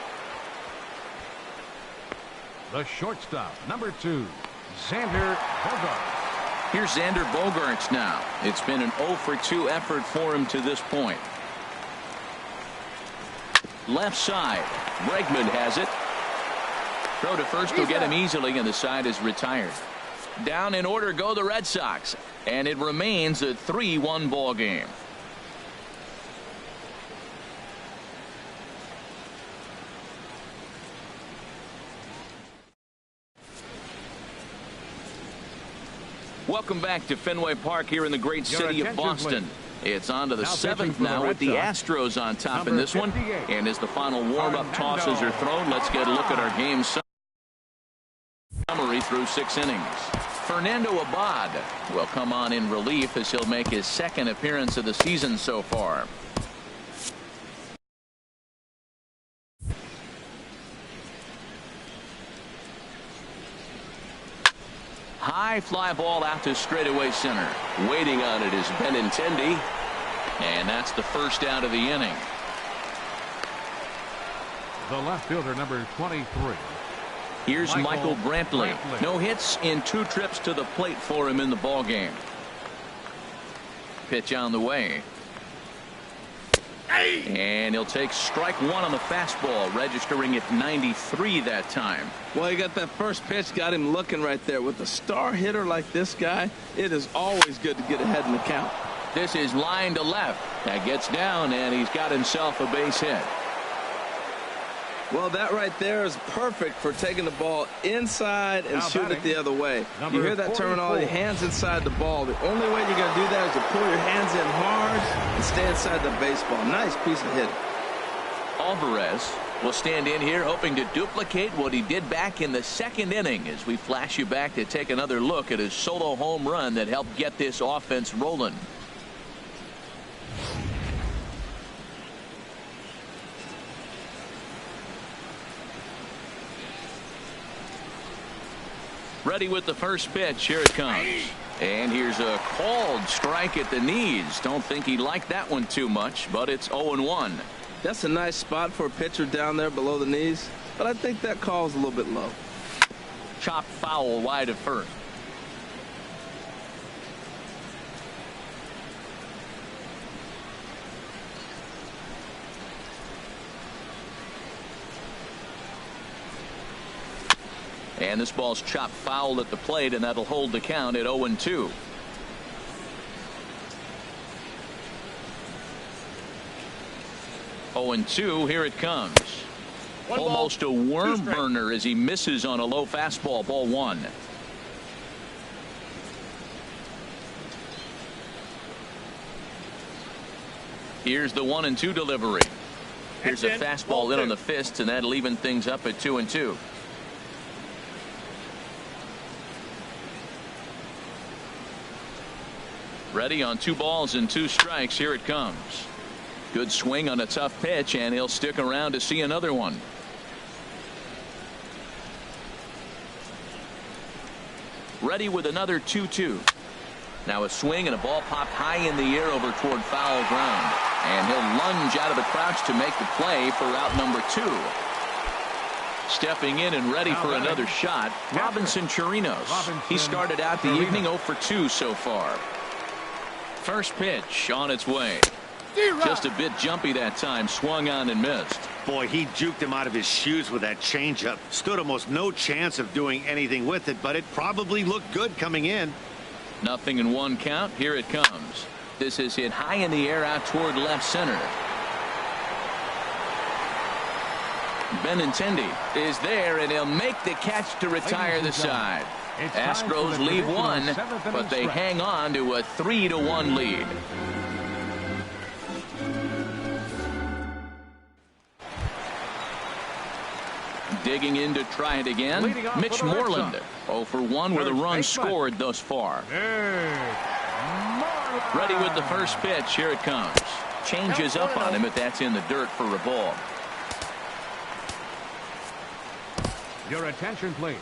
S3: The shortstop, number 2, Xander Bogaerts.
S1: Here's Xander Bogaerts now. It's been an 0 for 2 effort for him to this point. Left side. Bregman has it. Throw to first will get him easily, and the side is retired. Down in order go the Red Sox, and it remains a 3-1 ball game. Welcome back to Fenway Park here in the great city of Boston. It's on to the
S3: Now
S1: seventh
S3: pitching for the
S1: now
S3: Red
S1: with the
S3: Sox,
S1: Astros on top in
S3: number
S1: this one.
S3: 58,
S1: And as the final warm-up tosses are thrown, let's get a look at our game summary through 6 innings. Fernando Abad will come on in relief as he'll make his second appearance of the season so far. High fly ball out to straightaway center. Waiting on it is Benintendi. And that's the first out of the inning.
S3: The left fielder, number 23.
S1: Here's Michael Brantley.
S3: Brantley.
S1: No hits in 2 trips to the plate for him in the ball game. Pitch on the way. And he'll take strike 1 on the fastball, registering at 93 that time.
S4: Well, he got that first pitch, got him looking right there. With a star hitter like this guy, it is always good to get ahead in the count.
S1: This is line to left. That gets down, and he's got himself a base hit.
S4: Well, that right there is perfect for taking the ball inside and
S3: Now
S4: shooting it
S3: batting,
S4: the other way.
S3: number
S4: You hear that
S3: 44.
S4: terminology, hands inside the ball. The only way you're going to do that is to pull your hands in hard and stay inside the baseball. Nice piece of hitting.
S1: Alvarez will stand in here hoping to duplicate what he did back in the second inning as we flash you back to take another look at his solo home run that helped get this offense rolling. Ready with the first pitch. Here it comes. And here's a called strike at the knees. Don't think he liked that one too much, but it's 0-1.
S4: That's a nice spot for a pitcher down there below the knees, but I think that call's a little bit low.
S1: Chopped foul wide of first. And this ball's chopped foul at the plate, and that'll hold the count at 0-2. Here it comes. Almost a worm burner as he misses on a low fastball. Ball 1. Here's the 1-2 delivery. Here's a fastball in on the fists, and that'll even things up at 2-2. Ready on 2 balls and 2 strikes. Here it comes. Good swing on a tough pitch, and he'll stick around to see another one. Ready with another 2-2. Now a swing and a ball popped high in the air over toward foul ground. And he'll lunge out of the crouch to make the play for out number 2. Stepping in and ready for another shot, Robinson Chirinos. He started out the evening 0 for 2 so far. First pitch on its way. Just a bit jumpy that time. Swung on and missed.
S2: Boy, he juked him out of his shoes with that changeup. Stood almost no chance of doing anything with it, but it probably looked good coming in.
S1: 0-1 count. Here it comes. This is hit high in the air out toward left center. Benintendi is there, and he'll make the catch to retire the side. Astros leave 1, but they hang on to a 3-1 lead. Digging in to try it again. Mitch Moreland 0 for 1 with a run scored thus far. Ready with the first pitch. Here it comes. Changes up on him, but that's in the dirt for a ball.
S3: Your attention, please.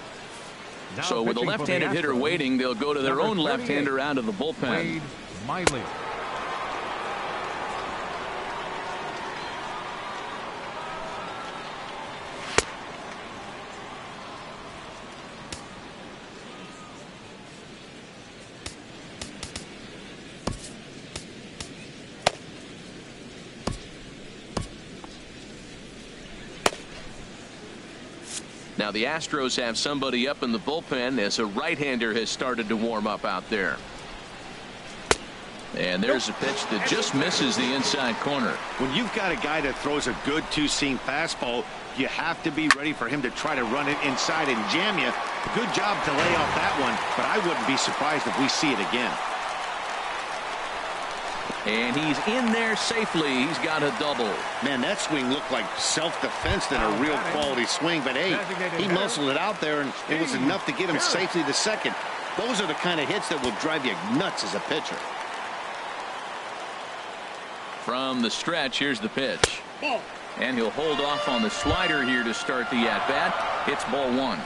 S3: Now
S1: So with a
S3: pitching for the
S1: left-handed hitter
S3: Astros,
S1: waiting, they'll go to their
S3: number
S1: own left-hander
S3: 38,
S1: out of the bullpen.
S3: Wade Miley.
S1: Now the Astros have somebody up in the bullpen as a right-hander has started to warm up out there. And there's a pitch that just misses the inside corner.
S2: When you've got a guy that throws a good 2-seam fastball, you have to be ready for him to try to run it inside and jam you. Good job to lay off that one, but I wouldn't be surprised if we see it again.
S1: And he's in there safely. He's got a double.
S2: Man, that swing looked like self-defense than a real quality swing. But, hey, he muscled it out there, and it was enough to get him safely to second. Those are the kind of hits that will drive you nuts as a pitcher.
S1: From the stretch, here's the pitch. And he'll hold off on the slider here to start the at-bat. It's ball 1.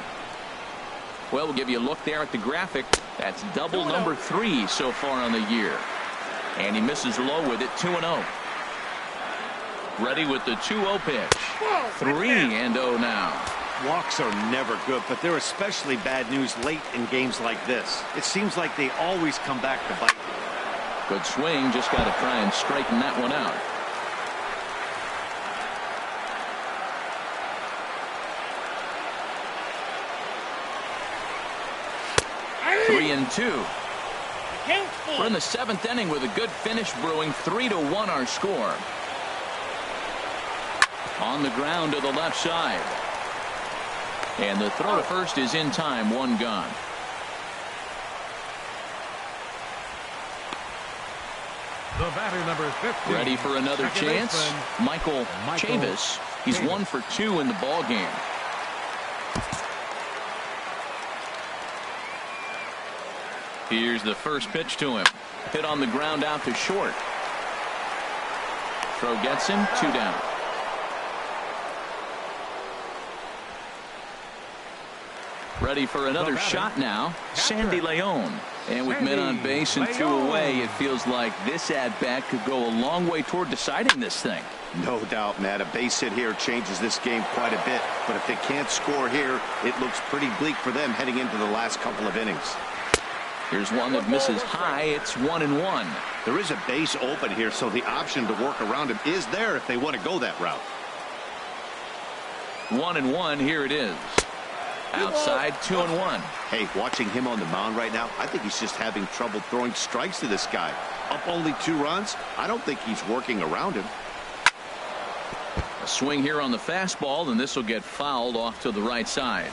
S1: Well, we'll give you a look there at the graphic. That's double number 3 so far on the year. And he misses low with it, 2-0. Ready with the 2-0 pitch. 3-0 now.
S2: Walks are never good, but they're especially bad news late in games like this. It seems like they always come back to bite.
S1: Good swing, just got to try and straighten that one out. Three and 2. We're in the 7th inning with a good finish brewing. 3-1 our score. On the ground to the left side. And the throw to first is in time. 1 gone.
S3: The batter, number 15.
S1: Ready for another chance. Michael Chavis. He's 1 for 2 in the ball game. Here's the first pitch to him. Hit on the ground out to short. Throw gets him. 2 down. Ready for another shot now. Sandy Leon. And with men on base and 2 away, it feels like this at-bat could go a long way toward deciding this thing.
S2: No doubt, Matt. A base hit here changes this game quite a bit. But if they can't score here, it looks pretty bleak for them heading into the last couple of innings.
S1: Here's one that misses high. It's 1-1.
S2: There is a base open here, so the option to work around him is there if they want to go that route.
S1: 1-1. Here it is. Outside, 2-1.
S2: Hey, watching him on the mound right now, I think he's just having trouble throwing strikes to this guy. Up only 2 runs. I don't think he's working around him.
S1: A swing here on the fastball, and this will get fouled off to the right side.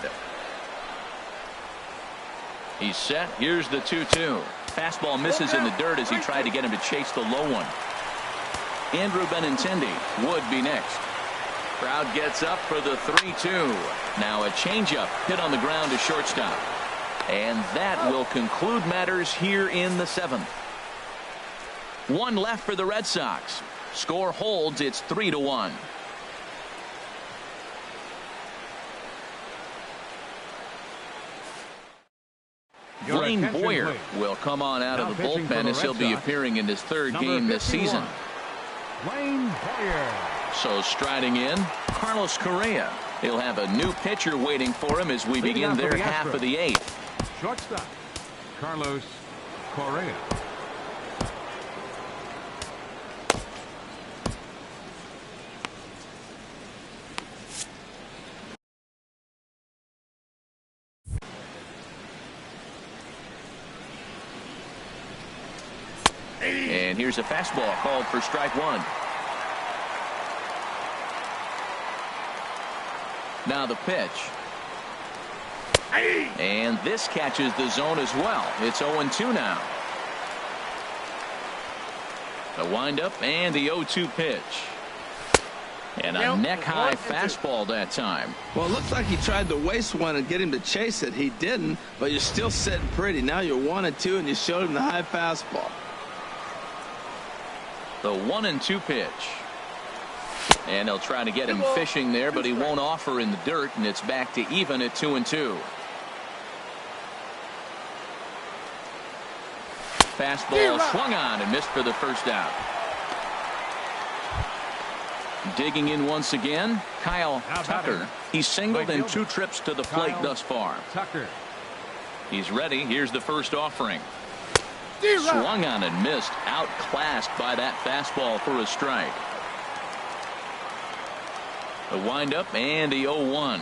S1: He's set. Here's the 2-2. Fastball misses in the dirt as he tried to get him to chase the low one. Andrew Benintendi would be next. Crowd gets up for the 3-2. Now a changeup hit on the ground to shortstop. And that will conclude matters here in the 7th. 1 left for the Red Sox. Score holds. It's 3-1. Blaine Boyer will come on out of the bullpen as he'll be appearing in his 3rd game this season.
S3: Blaine Boyer.
S1: So striding in, Carlos Correa. He'll have a new pitcher waiting for him as we begin their half of the 8th.
S3: Shortstop, Carlos Correa.
S1: And here's a fastball called for strike 1. Now the pitch. And this catches the zone as well. It's 0-2 now. The windup and the 0-2 pitch. And a neck-high fastball that time.
S4: Well, it looks like he tried to waste one and get him to chase it. He didn't, but you're still sitting pretty. Now you're 1-2, and you showed him the high fastball.
S1: The 1-2 pitch. And they'll try to get him fishing there, but he won't offer in the dirt, and it's back to even at 2-2. Fastball swung on and missed for the first out. Digging in once again, Kyle Tucker. He's singled in 2 trips to the plate thus far.
S3: Tucker.
S1: He's ready. Here's the first offering. Swung on and missed. Outclassed by that fastball for a strike. The windup and the 0-1.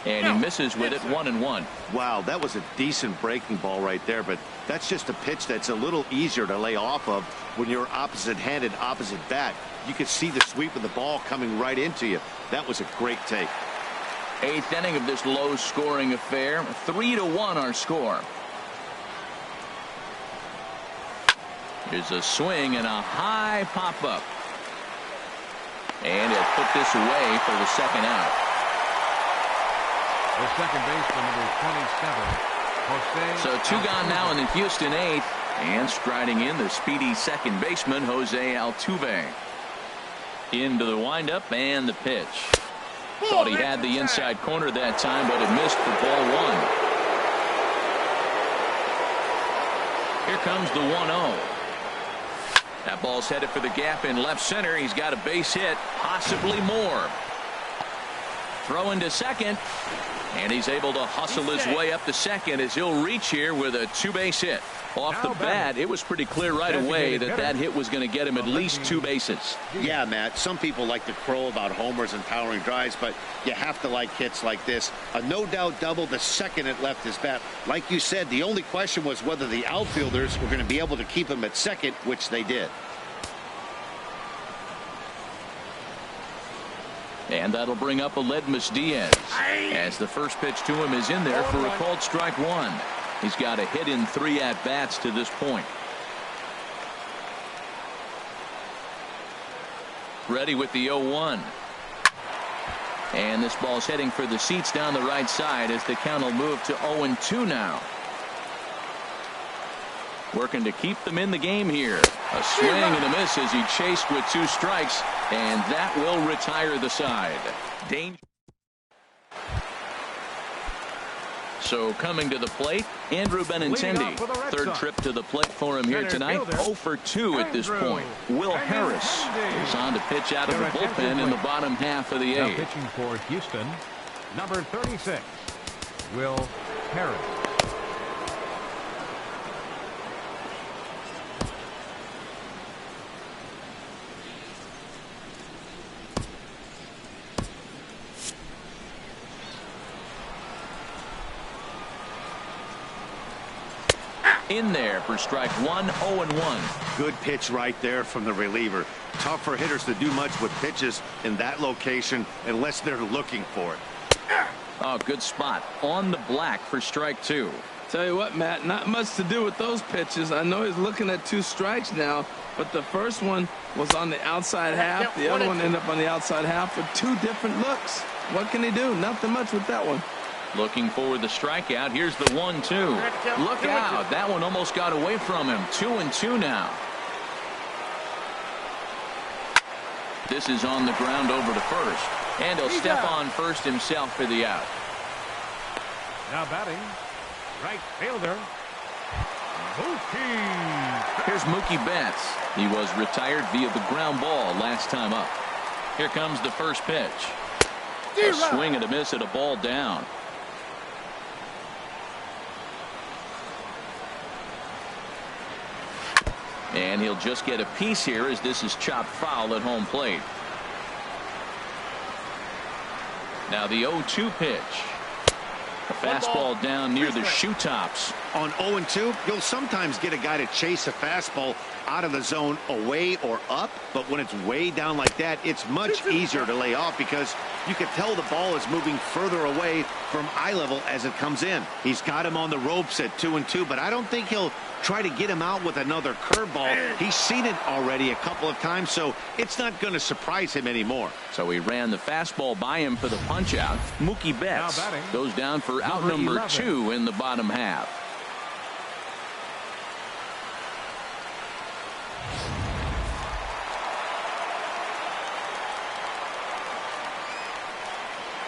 S1: And he misses with it. 1-1.
S2: Wow, that was a decent breaking ball right there, but that's just a pitch that's a little easier to lay off of when you're opposite-handed, opposite bat. You could see the sweep of the ball coming right into you. That was a great take.
S1: 8th inning of this low-scoring affair. 3-1 our score. Here's a swing and a high pop-up. And he'll put this away for the second out.
S3: The second baseman, number 27, Jose.
S1: So two gone now in the Houston eighth. And striding in, the speedy second baseman, Jose Altuve. Into the windup and the pitch. Thought he had the inside corner that time, but it missed for ball one. Here comes the 1-0. That ball's headed for the gap in left center. He's got a base hit, possibly more. Throw into second, and he's able to hustle his way up to second as he'll reach here with a two-base hit. Off the bat, it was pretty clear right away that that hit was going to get him at least two bases.
S2: Yeah, Matt, some people like to crow about homers and powering drives, but you have to like hits like this. A no-doubt double the second it left his bat. Like you said, the only question was whether the outfielders were going to be able to keep him at second, which they did.
S1: And that'll bring up Aledmys Diaz as the first pitch to him is in there for a called strike one. He's got a hit in 3 at-bats to this point. Ready with the 0-1. And this ball's heading for the seats down the right side as the count will move to 0-2 now. Working to keep them in the game here. A swing and a miss as he chased with 2 strikes, and that will retire the side. Danger. So coming to the plate, Andrew Benintendi. Third trip to the plate for him here tonight. 0 for 2 at this point. Will Harris is on to pitch out of the bullpen in the bottom half of the
S3: Now
S1: 8th.
S3: pitching for Houston, number 36, Will Harris.
S1: In there for strike one, 0-1.
S2: Good pitch right there from the reliever. Tough for hitters to do much with pitches in that location unless they're looking for it.
S1: Oh, good spot on the black for strike 2.
S4: Tell you what, Matt, not much to do with those pitches. I know he's looking at 2 strikes now, but the first one was on the outside half. The other one ended up on the outside half with 2 different looks. What can he do? Nothing much with that one.
S1: Looking for the strikeout. Here's the 1-2. Look out. That one almost got away from him. 2-2 now. This is on the ground over to first. And he'll step on first himself for the out.
S3: Now batting, right fielder, Mookie.
S1: Here's Mookie Betts. He was retired via the ground ball last time up. Here comes the first pitch. A swing and a miss at a ball down. And he'll just get a piece here as this is chopped foul at home plate. Now the 0-2 pitch. A fastball down near the shoe tops.
S2: On 0-2, you'll sometimes get a guy to chase a fastball out of the zone away or up, but when it's way down like that, it's much easier to lay off because you can tell the ball is moving further away from eye level as it comes in. He's got him on the ropes at 2-2, but I don't think he'll try to get him out with another curveball. He's seen it already a couple of times, so it's not going to surprise him anymore.
S1: So he ran the fastball by him for the punch out. Mookie Betts goes down for out number 2 in the bottom half.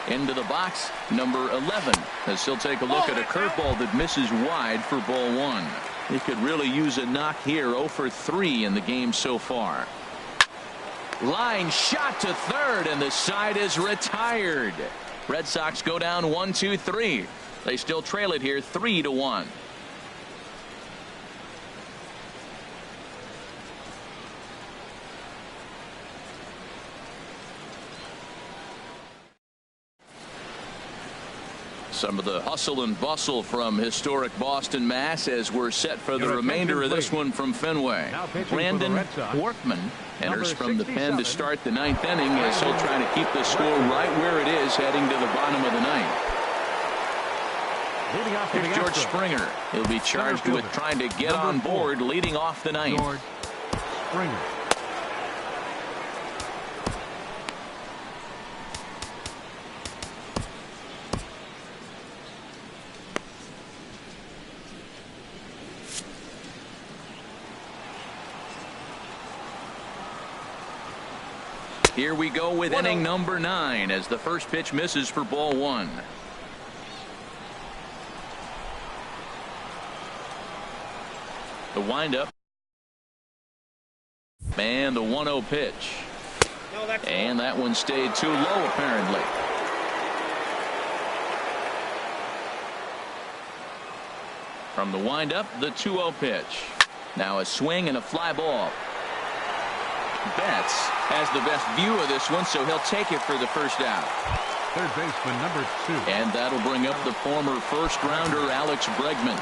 S1: Into the box, number 11, as he'll take a look at a curveball that misses wide for ball 1. He could really use a knock here. 0 for 3 in the game so far. Line shot to third, and the side is retired. Red Sox go down 1-2-3. They still trail it here 3-1. Some of the hustle and bustle from historic Boston, Mass. as we're set for the remainder of this one from Fenway. Brandon Workman enters from the pen to start the 9th inning as he'll try to keep the score right where it is heading to the bottom of the 9th.
S3: Leading off
S6: Here's George Springer. He'll be charged with trying to get on board leading off the ninth.
S3: George Springer.
S1: Here we go with inning number 9 as the first pitch misses for ball 1. The windup. And the 1-0 pitch. And that one stayed too low apparently. From the windup, the 2-0 pitch. Now a swing and a fly ball. Betts has the best view of this one, so he'll take it for the first out.
S3: Third baseman number 2.
S1: And that'll bring up the former first-rounder Alex Bregman.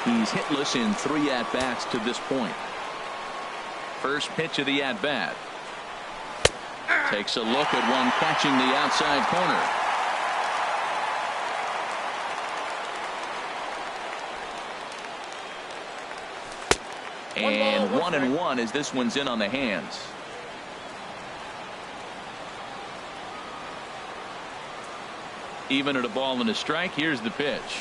S1: He's hitless in 3 at-bats to this point. First pitch of the at-bat. Takes a look at one catching the outside corner. And 1-1 as this one's in on the hands. Even at a ball and a strike, here's the pitch.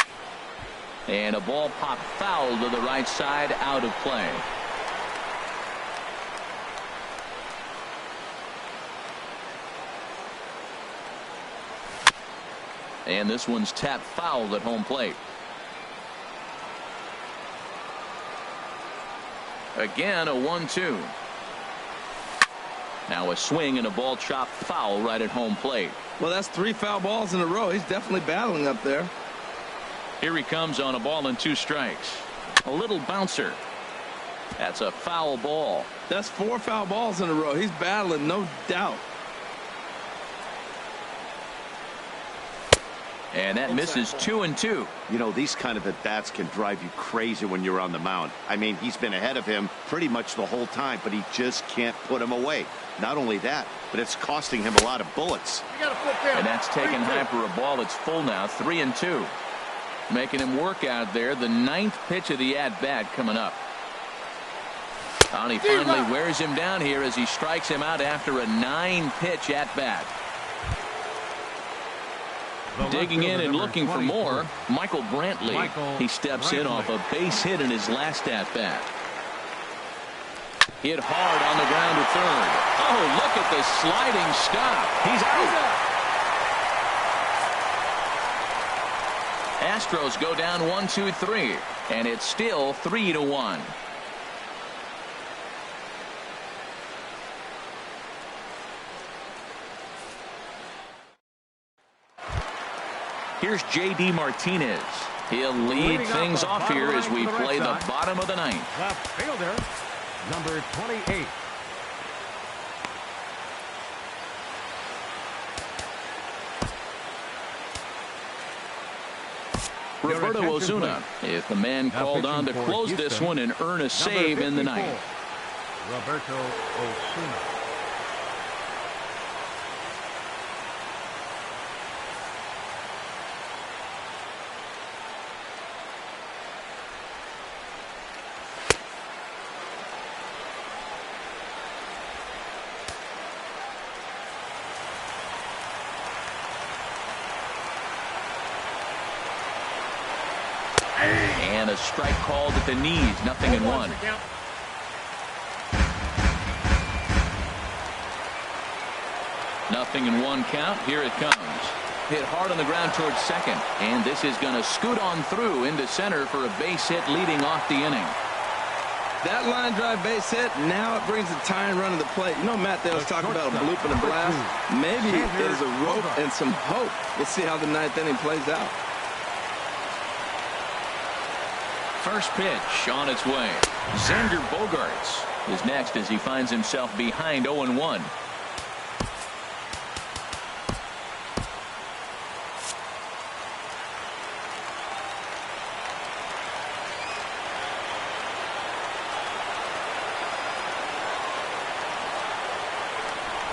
S1: And a ball popped foul to the right side, out of play. And this one's tapped foul at home plate. Again, a 1-2. Now a swing and a ball chopped foul right at home plate.
S4: Well, that's 3 foul balls in a row. He's definitely battling up there.
S1: Here he comes on a ball and 2 strikes. A little bouncer. That's a foul ball.
S4: That's 4 foul balls in a row. He's battling, no doubt.
S1: And that misses 2-2.
S2: You know, these kind of at-bats can drive you crazy when you're on the mound. I mean, he's been ahead of him pretty much the whole time, but he just can't put him away. Not only that, but it's costing him a lot of bullets.
S1: And that's taken high for a ball that's full now, 3-2. Making him work out there. The 9th pitch of the at-bat coming up. And he finally wears him down here as he strikes him out after a 9-pitch at-bat. Digging in and looking for more, Michael Brantley. He steps in off a base hit in his last at-bat. Hit hard on the ground to third. Oh, look at the sliding stop. He's out. Astros go down 1-2-3, and it's still 3-1. Here's J.D. Martinez. He'll lead things off here as we play the bottom of the 9th.
S3: Left fielder, number 28.
S1: Roberto Ozuna is the man called on to close this one and earn a save in the 9th.
S3: Roberto Ozuna.
S1: And a strike called at the knees, 0-1. Nothing in 1 count. Here it comes. Hit hard on the ground towards second. And this is going to scoot on through into center for a base hit leading off the inning.
S4: That line drive base hit, now it brings the tying run to the plate. You know, Matt, they was talking about a bloop and a blast. Maybe there's a rope and some hope. We'll see how the 9th inning plays out.
S1: First pitch on its way. Xander Bogaerts is next as he finds himself behind 0-1.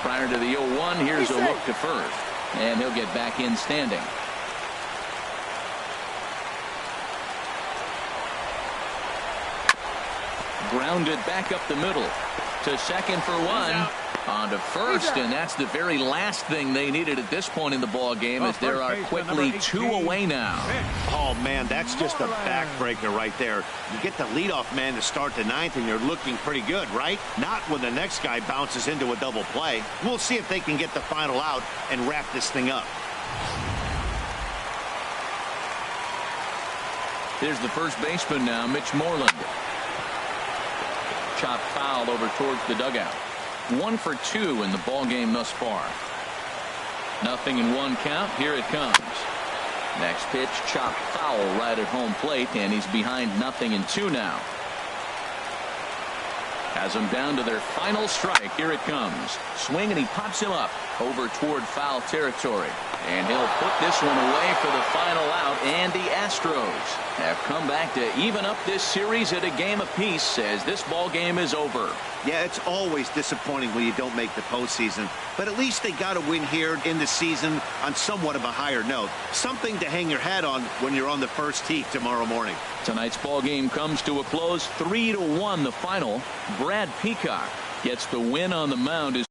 S1: Prior to the 0-1, here's a look to first. And he'll get back in standing. Grounded back up the middle. To second for one. On to first, and that's the very last thing they needed at this point in the ball game, as there are quickly 2 away now.
S2: Oh, man, that's just a backbreaker right there. You get the leadoff man to start the 9th, and you're looking pretty good, right? Not when the next guy bounces into a double play. We'll see if they can get the final out and wrap this thing up.
S1: Here's the first baseman now, Mitch Moreland. Chopped foul over towards the dugout. 1 for 2 in the ball game thus far. Nothing in 1 count. Here it comes. Next pitch, chopped foul right at home plate, and he's behind 0-2 now. Has them down to their final strike. Here it comes. Swing, and he pops him up over toward foul territory. And he'll put this one away for the final out. And the Astros have come back to even up this series at a game apiece as this ball game is over.
S2: Yeah, it's always disappointing when you don't make the postseason, but at least they got a win here in the season on somewhat of a higher note. Something to hang your hat on when you're on the first tee tomorrow morning.
S1: Tonight's ball game comes to a close, 3-1 the final. Brad Peacock gets the win on the mound.